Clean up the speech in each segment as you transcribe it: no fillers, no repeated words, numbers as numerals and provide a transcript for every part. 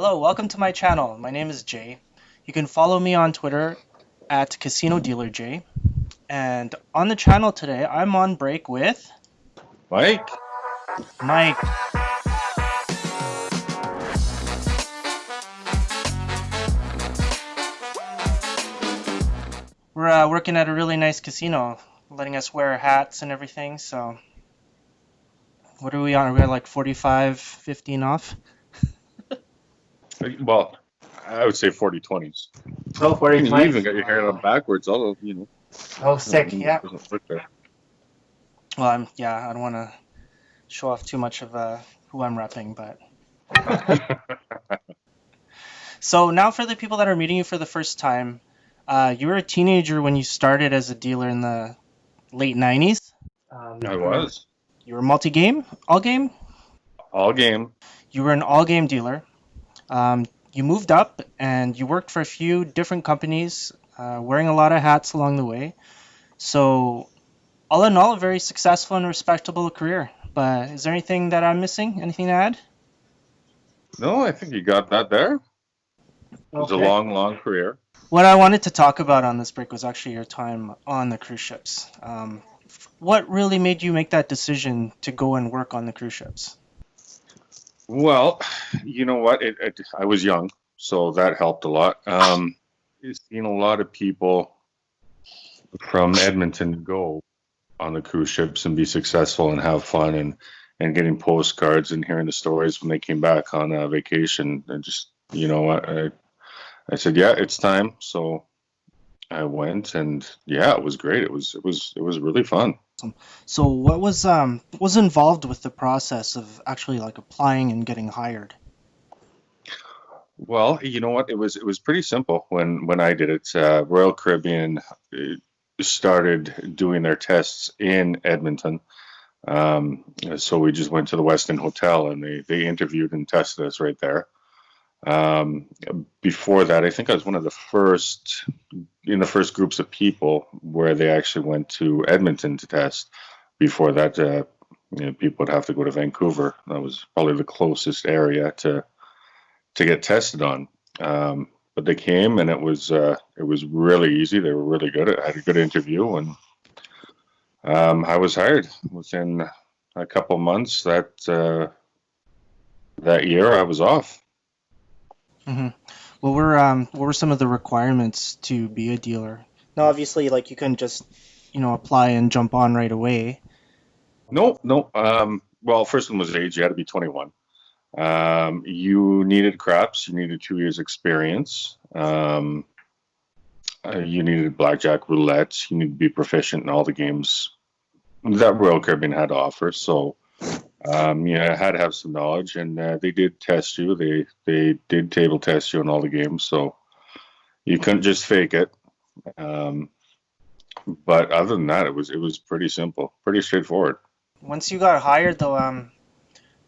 Hello, welcome to my channel. My name is Jay. You can follow me on Twitter at Casino Dealer Jay. And on the channel today, I'm on break with Mike? Mike. We're working at a really nice casino, letting us wear hats and everything. So, what are we on? We're like 45, 15 off. Well, I would say 40/20s. Oh, You 40/20. even got your hair on Wow. backwards, although, Oh, sick. Yeah. doesn't look there. Well, I don't want to show off too much of who I'm repping, but so now for the people that are meeting you for the first time, you were a teenager when you started as a dealer in the late 90s. I was. You were multi-game, all game. All game. You were an all-game dealer. You moved up and you worked for a few different companies, wearing a lot of hats along the way. So, all in all, a very successful and respectable career. But is there anything that I'm missing? Anything to add? No, I think you got that there. It was a Okay. long, long career. What I wanted to talk about on this break was actually your time on the cruise ships. What really made you make that decision to go and work on the cruise ships? Well, you know what? I was young, so that helped a lot. You've seen a lot of people from Edmonton go on the cruise ships and be successful and have fun and getting postcards and hearing the stories when they came back on a vacation. And just, you know what? I said, yeah, it's time. So I went, and yeah, it was great. It was really fun. So what was involved with the process of actually like applying and getting hired? Well, you know what? It was pretty simple when I did it. Royal Caribbean started doing their tests in Edmonton. So we just went to the Westin Hotel, and they interviewed and tested us right there. Um, Before that, I think I was one of the first in the first groups of people where they actually went to Edmonton to test. Before that, people would have to go to Vancouver. That was probably the closest area to get tested on. But they came, and it was really easy. They were really good. I had a good interview, and I was hired within a couple months. That year, I was off. hmm what were some of the requirements to be a dealer? Now, obviously, like you couldn't just apply and jump on right away. No, no. Well, first one was age. You had to be 21. You needed craps. You needed 2 years experience. You needed blackjack, roulette. You need to be proficient in all the games that Royal Caribbean had to offer. So, I had to have some knowledge, and they did test you. They did table test you in all the games, so you couldn't just fake it. Um, but other than that, it was pretty simple, pretty straightforward. Once you got hired, though,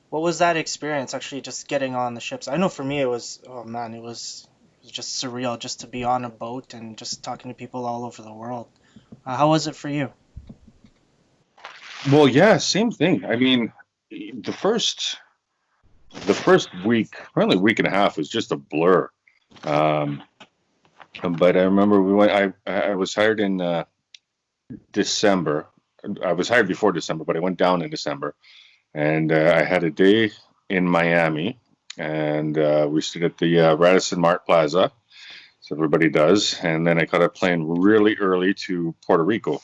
what was that experience actually just getting on the ships? I know for me it was, oh man, it was just surreal just to be on a boat and just talking to people all over the world. How was it for you? Well, yeah, same thing. I mean, the first the first week, probably week and a half, was just a blur. Um, but I remember we went. I was hired in December. I was hired before December, but I went down in December, and I had a day in Miami, and we stayed at the Radisson Mart Plaza, so everybody does, and then I caught a plane really early to Puerto Rico,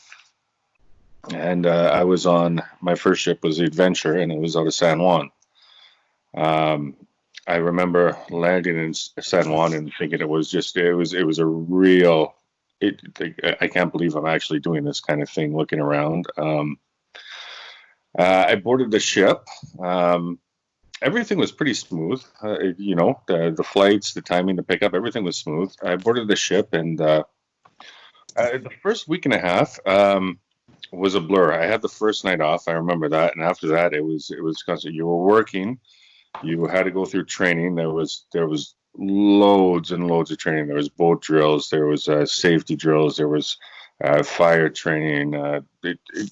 and I was on my first ship was the Adventure, and it was out of San Juan. Um, I remember landing in San Juan and thinking it was a real it. I can't believe I'm actually doing this kind of thing. Looking around, I boarded the ship. Everything was pretty smooth. The flights, the timing, the pickup, everything was smooth. I boarded the ship, and the first week and a half was a blur. I had the first night off. I remember that, and after that, it was constant. You were working. You had to go through training. There was loads and loads of training. There was boat drills. There was safety drills. There was fire training.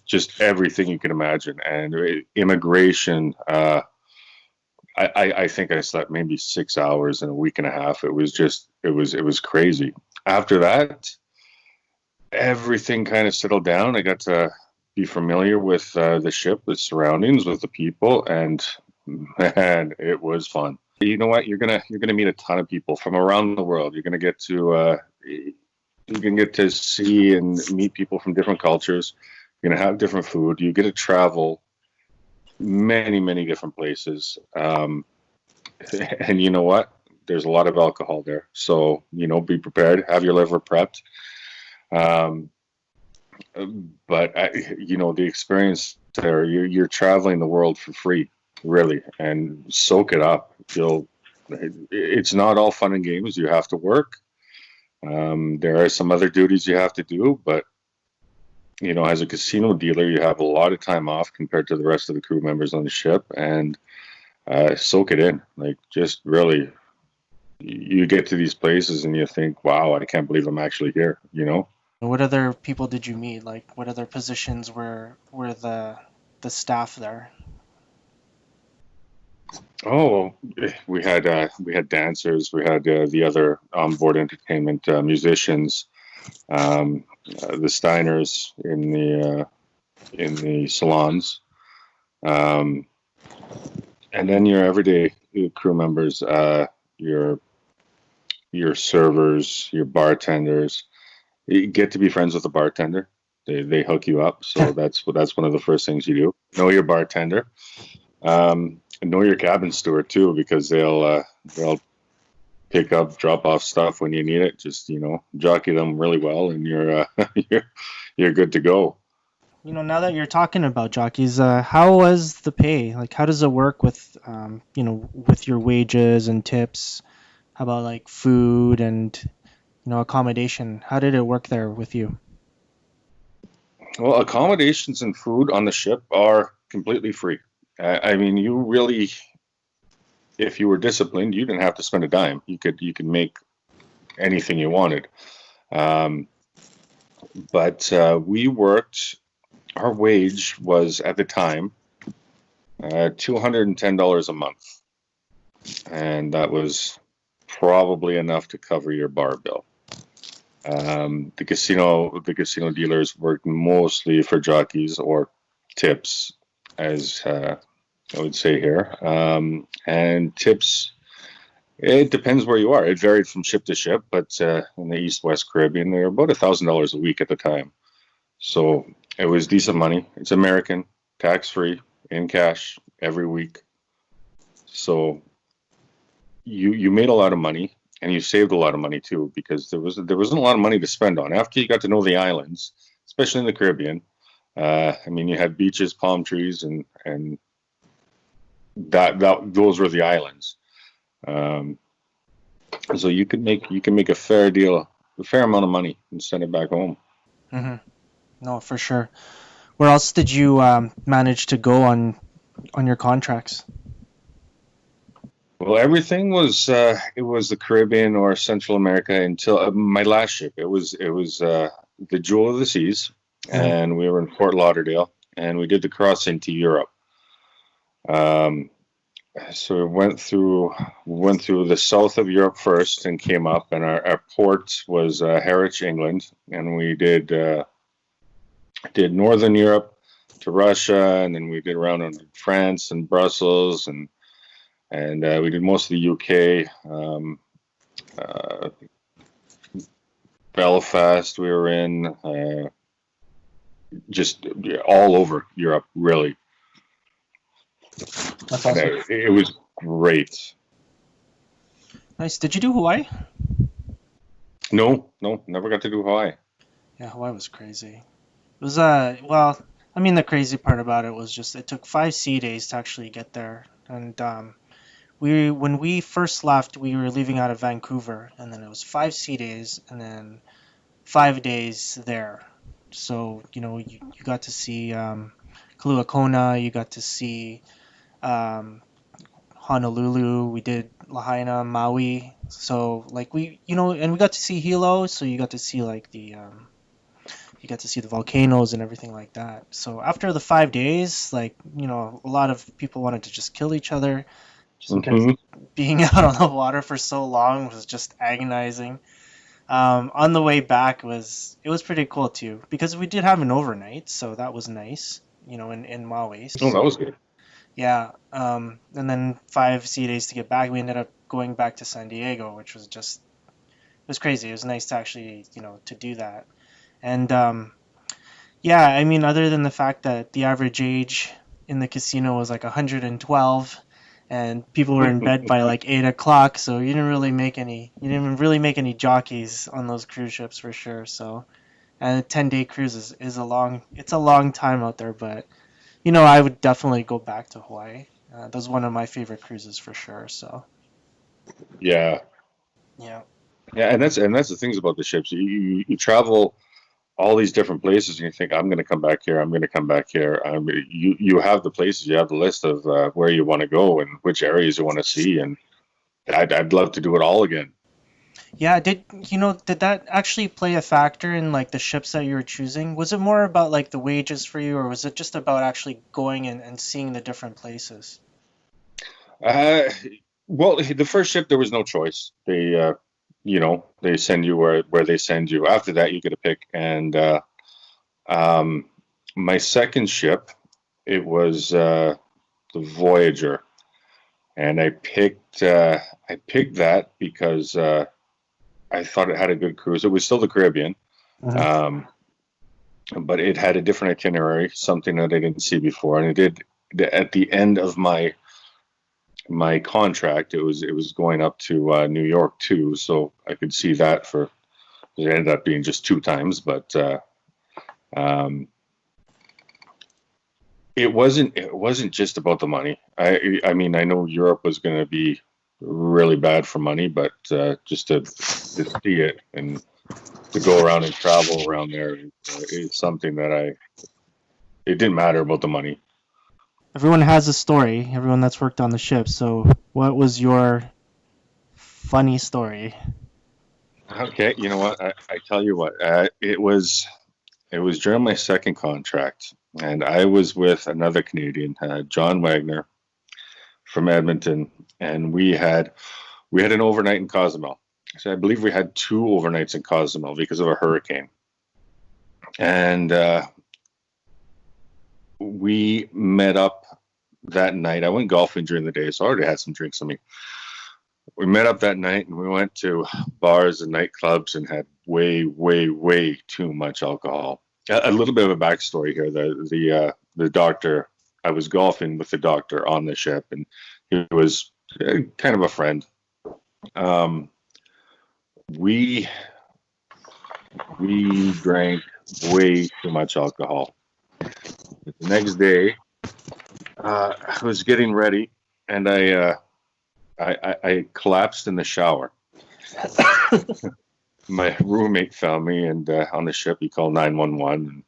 Just everything you can imagine. And immigration. I think I slept maybe 6 hours in a week and a half. It was crazy. After that, everything kind of settled down. I got to be familiar with the ship, the surroundings, with the people, and man, it was fun. You know what? You're gonna meet a ton of people from around the world. You can get to see and meet people from different cultures. You're gonna have different food. You get to travel many different places. And you know what? There's a lot of alcohol there, so be prepared. Have your liver prepped. Um, but the experience there, you're traveling the world for free, really, and soak it up. It's not all fun and games. You have to work. There are some other duties you have to do, but as a casino dealer, you have a lot of time off compared to the rest of the crew members on the ship, and soak it in. Like, just really, you get to these places and you think, wow, I can't believe I'm actually here, What other people did you meet? Like, what other positions were the staff there? Oh, we had dancers, we had the other onboard entertainment musicians, um, the Steiners in the salons, um, and then your everyday crew members, your your servers, your bartenders. You get to be friends with the bartender. They hook you up, so that's one of the first things you do. Know your bartender. And know your cabin steward too, because they'll pick up, drop off stuff when you need it. Just jockey them really well, and you're good to go. Now that you're talking about jockeys, how was the pay? Like, how does it work with, with your wages and tips? How about like food and, accommodation? How did it work there with you? Well, accommodations and food on the ship are completely free. I mean, you really, if you were disciplined, you didn't have to spend a dime. You could make anything you wanted. Um, but we worked. Our wage was at the time $210 a month, and that was probably enough to cover your bar bill. The casino dealers worked mostly for jockeys or tips, as I would say here. And tips, it depends where you are. It varied from ship to ship, but in the East West Caribbean, they were about $1,000 a week at the time. So it was decent money. It's American, tax free, in cash every week. So you made a lot of money, and you saved a lot of money too, because there wasn't a lot of money to spend on after you got to know the islands, especially in the Caribbean. I mean, you had beaches, palm trees, and that those were the islands. Um, so you can make a fair amount of money, and send it back home. Hmm. No, for sure. Where else did you manage to go on your contracts? Well, everything was it was the Caribbean or Central America until my last ship. It was the Jewel of the Seas, Hmm. and we were in Fort Lauderdale, and we did the cross into Europe. Um, so we went through the south of Europe first, and came up, and our port was Harwich, England, and we did Northern Europe to Russia, and then we did around in France and Brussels, and we did most of the UK. Uh, Belfast, we were in, just all over Europe, really, That's and awesome. it was great. Nice. Did you do Hawaii? No, no, never got to do Hawaii. Yeah, Hawaii was crazy. It was well, I mean the crazy part about it was just it took 5 sea days to actually get there. And we when we first left, we were leaving out of Vancouver, and then it was 5 sea days, and then 5 days there. So you got to see Kailua Kona, you got to see um, Honolulu, we did Lahaina, Maui. So like and we got to see Hilo, so you got to see like you get to see the volcanoes and everything like that. So after the 5 days, like, a lot of people wanted to just kill each other. just because Hmm. being out on the water for so long was just agonizing. On the way back it was pretty cool too because we did have an overnight, so that was nice. In Maui. Oh, that So was good. yeah, and then 5 sea days to get back. We ended up going back to San Diego, which was just it was crazy. It was nice to actually to do that. And yeah, I mean, other than the fact that the average age in the casino was like 112, and people were in bed by like 8 o'clock, so you didn't really make any jockeys on those cruise ships for sure. So, and a 10-day cruise is it's a long time out there, but I would definitely go back to Hawaii. That was one of my favorite cruises for sure. So, Yeah, yeah. yeah, and that's the things about the ships. You travel all these different places, and you think, I'm going to come back here. I'm going to come back here. You have the places, you have the list of where you want to go and which areas you want to see, and I'd love to do it all again. Yeah, did that actually play a factor in like the ships that you were choosing? Was it more about like the wages for you, or was it just about actually going and seeing the different places? Uh, well, the first ship there was no choice. They send you where they send you. After that, you get a pick. And um, my second ship, it was the Voyager, and I picked that because I thought it had a good cruise. It was still the Caribbean, Mhm. um, but it had a different itinerary, something that I didn't see before. And it did at the end of my contract. It was going up to New York too, so I could see that for. It ended up being just two times, but um, it wasn't just about the money. I mean, I know Europe was going to be really bad for money, but just to see it and to go around and travel around there is something that it didn't matter about the money. Everyone has a story, everyone that's worked on the ship. So, what was your funny story? Okay, you know what? I tell you what, it was during my second contract, and I was with another Canadian, John Wagner from Edmonton, and we had an overnight in Cozumel. So I believe we had two overnights in Cozumel because of a hurricane, and we met up that night. I went golfing during the day, so I already had some drinks on me. We met up that night and we went to bars and nightclubs and had way, way, way too much alcohol. A little bit of a backstory here: the doctor. I was golfing with the doctor on the ship, and he was kind of a friend. Um, we we drank way too much alcohol. The next day, I was getting ready, and I collapsed in the shower. My roommate found me, and on the ship, he called 911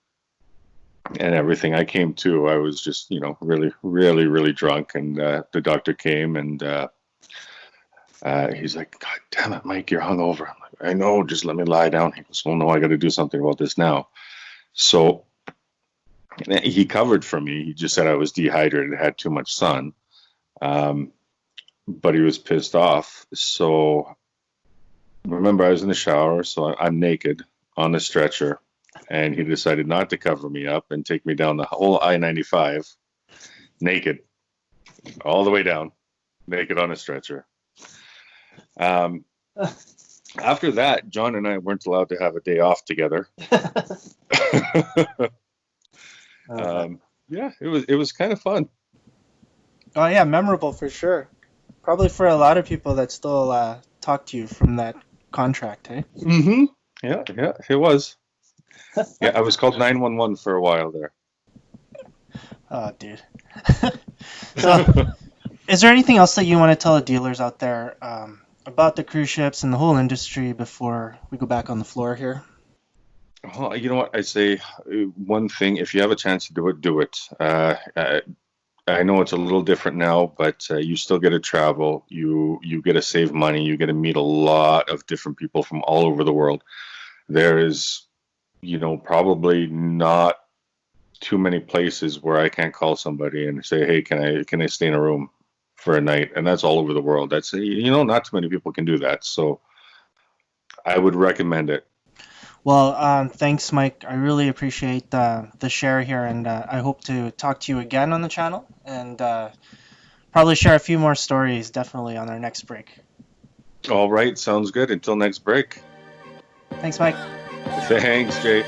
and everything. I came to. I was just, really, really, really drunk, and the doctor came, and he's like, "God damn it, Mike, you're hungover." I'm like, "I know, just let me lie down." He goes, "Well, no, I got to do something about this now." So he covered for me. He just said I was dehydrated, had too much sun, um, but he was pissed off. So remember, I was in the shower, so I'm naked on the stretcher, and he decided not to cover me up and take me down the whole I-95 naked, all the way down, naked on a stretcher. Um, After that, John and I weren't allowed to have a day off together. Oh, Yeah, it was kind of fun. yeah, memorable for sure. Probably for a lot of people that still talk to you from that contract, eh? Hmm. Yeah, yeah, it was. Yeah, I was called 911 for a while there. Oh, dude. So, is there anything else that you want to tell the dealers out there about the cruise ships and the whole industry before we go back on the floor here? Well, you know what? I say one thing: if you have a chance to do it, do it. I know it's a little different now, but you still get to travel. You get to save money. You get to meet a lot of different people from all over the world. There is, probably not too many places where I can't call somebody and say, "Hey, can I stay in a room for a night, and that's all over the world. That's, not too many people can do that. So I would recommend it. Well, thanks, Mike. I really appreciate the share here, and I hope to talk to you again on the channel and probably share a few more stories definitely on our next break. All right, sounds good. Until next break. Thanks, Mike. Thanks, Jay.